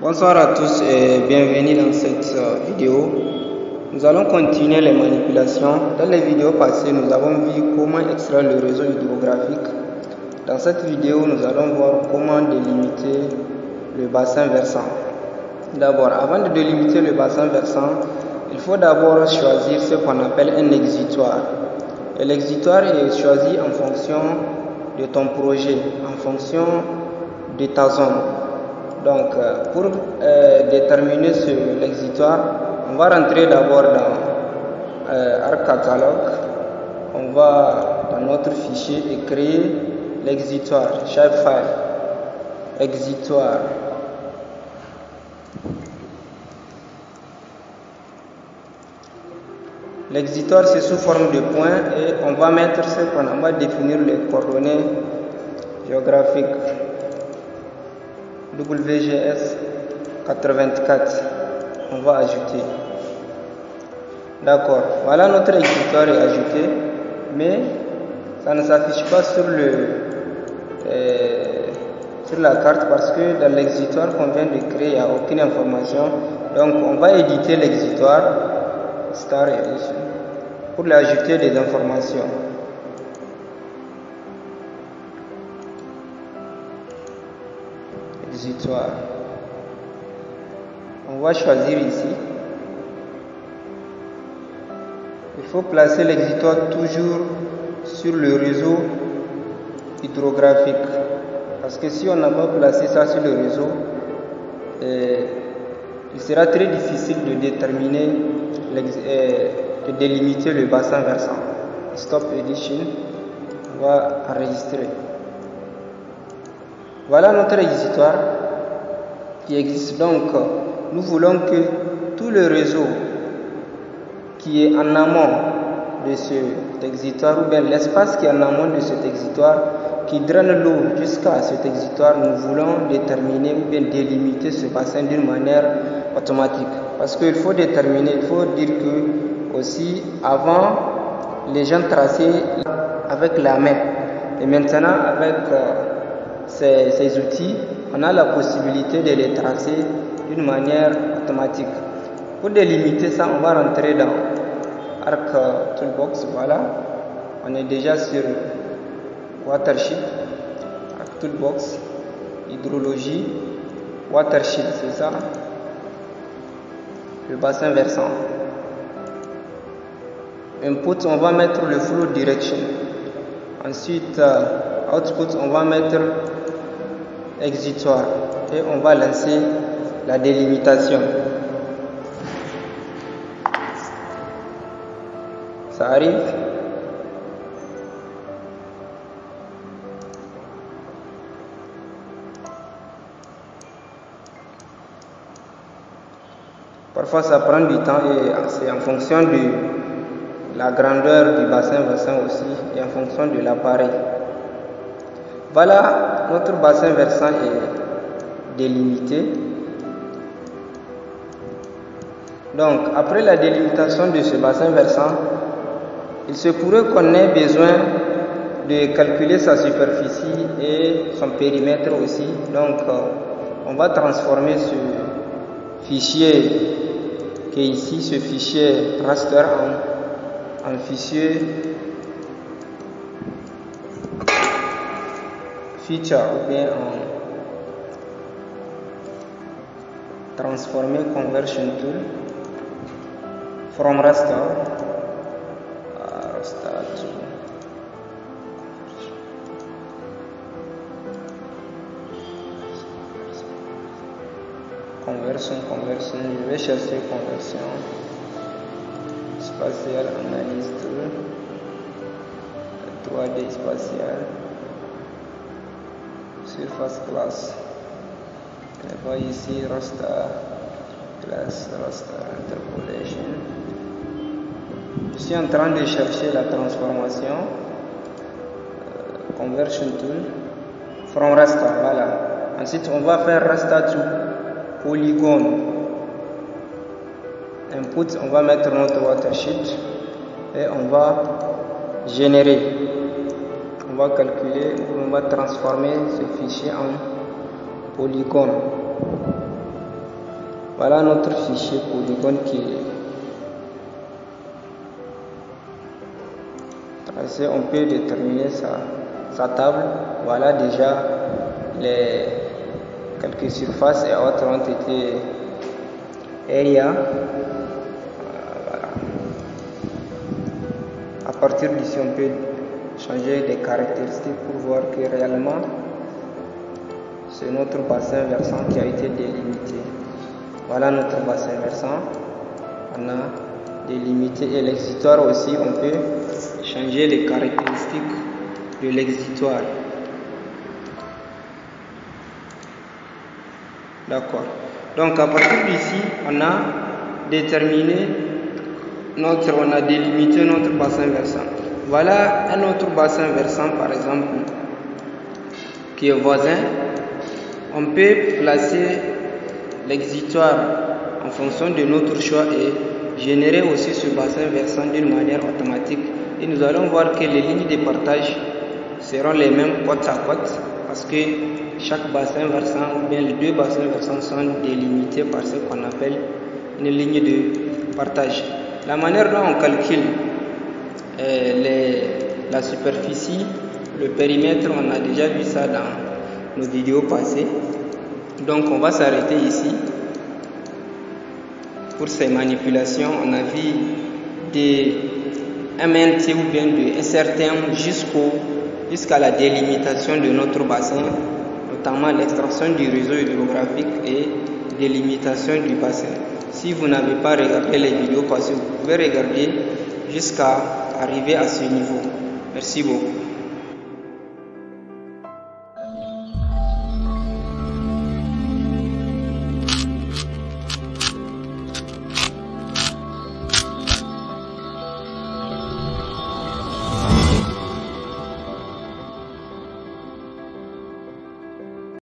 Bonsoir à tous et bienvenue dans cette vidéo. Nous allons continuer les manipulations. Dans les vidéos passées, nous avons vu comment extraire le réseau hydrographique. Dans cette vidéo, nous allons voir comment délimiter le bassin versant. D'abord, avant de délimiter le bassin versant, il faut d'abord choisir ce qu'on appelle un exutoire. Et l'exutoire est choisi en fonction de ton projet, en fonction de ta zone. Donc, pour déterminer l'exutoire, on va rentrer d'abord dans Arc Catalogue. On va dans notre fichier et créer l'exutoire, shapefile, exutoire. L'exutoire, c'est sous forme de points et on va mettre ce qu'on va définir les coordonnées géographiques. WGS 84, on va ajouter. D'accord, voilà notre exutoire est ajouté, mais ça ne s'affiche pas sur la carte parce que dans l'exutoire qu'on vient de créer, il n'y a aucune information. Donc on va éditer l'exutoire Star Edition pour lui ajouter des informations. Exutoire. On va choisir ici. Il faut placer l'exutoire toujours sur le réseau hydrographique. Parce que si on n'a pas placé ça sur le réseau, il sera très difficile de déterminer, de délimiter le bassin versant. Stop Edition. On va enregistrer. Voilà notre exutoire qui existe. Donc, nous voulons que tout le réseau qui est en amont de cet exutoire, ou bien l'espace qui est en amont de cet exutoire, qui draine l'eau jusqu'à cet exutoire, nous voulons déterminer ou bien délimiter ce bassin d'une manière automatique. Parce qu'il faut déterminer, il faut dire que aussi avant, les gens traçaient avec la main. Et maintenant, avec ces outils, on a la possibilité de les tracer d'une manière automatique. Pour délimiter ça, on va rentrer dans Arc Toolbox. Voilà, on est déjà sur Watershed, Arc Toolbox, hydrologie, Watershed, c'est ça, le bassin versant. Input, on va mettre le flow direction. Ensuite, output, on va mettre exutoire et on va lancer la délimitation. Ça arrive. Parfois ça prend du temps et c'est en fonction de la grandeur du bassin versant aussi et en fonction de l'appareil. Voilà, notre bassin versant est délimité. Donc, après la délimitation de ce bassin versant, il se pourrait qu'on ait besoin de calculer sa superficie et son périmètre aussi. Donc, on va transformer ce fichier qui est ici, ce fichier raster en fichier feature ou bien en transformer conversion tool from raster to conversion. Je vais chercher conversion spatiale, analyse tool, 3D spatial, surface class. On va ici raster class, raster interpolation. Je suis en train de chercher la transformation conversion tool from raster. Voilà. Ensuite, on va faire raster to polygone. Input, on va mettre notre watershed et on va générer. On va calculer, on va transformer ce fichier en polygone. Voilà notre fichier polygone qui est tracé. On peut déterminer sa table. Voilà déjà les quelques surfaces et autres ont été area. Voilà. À partir d'ici, on peut changer les caractéristiques pour voir que réellement c'est notre bassin versant qui a été délimité. Voilà notre bassin versant. On a délimité et l'exutoire aussi, on peut changer les caractéristiques de l'exutoire. D'accord. Donc à partir d'ici, on a délimité notre bassin versant. Voilà un autre bassin versant par exemple qui est voisin. On peut placer l'exutoire en fonction de notre choix et générer aussi ce bassin versant d'une manière automatique. Et nous allons voir que les lignes de partage seront les mêmes côte à côte parce que chaque bassin versant ou bien les deux bassins versants sont délimités par ce qu'on appelle une ligne de partage. La manière dont on calcule la superficie, le périmètre, on a déjà vu ça dans nos vidéos passées. Donc on va s'arrêter ici pour ces manipulations. On a vu des MNT ou bien de SRTM jusqu'à la délimitation de notre bassin, notamment l'extraction du réseau hydrographique et délimitation du bassin. Si vous n'avez pas regardé les vidéos passées, vous pouvez regarder jusqu'à arriver à ce niveau. Merci beaucoup.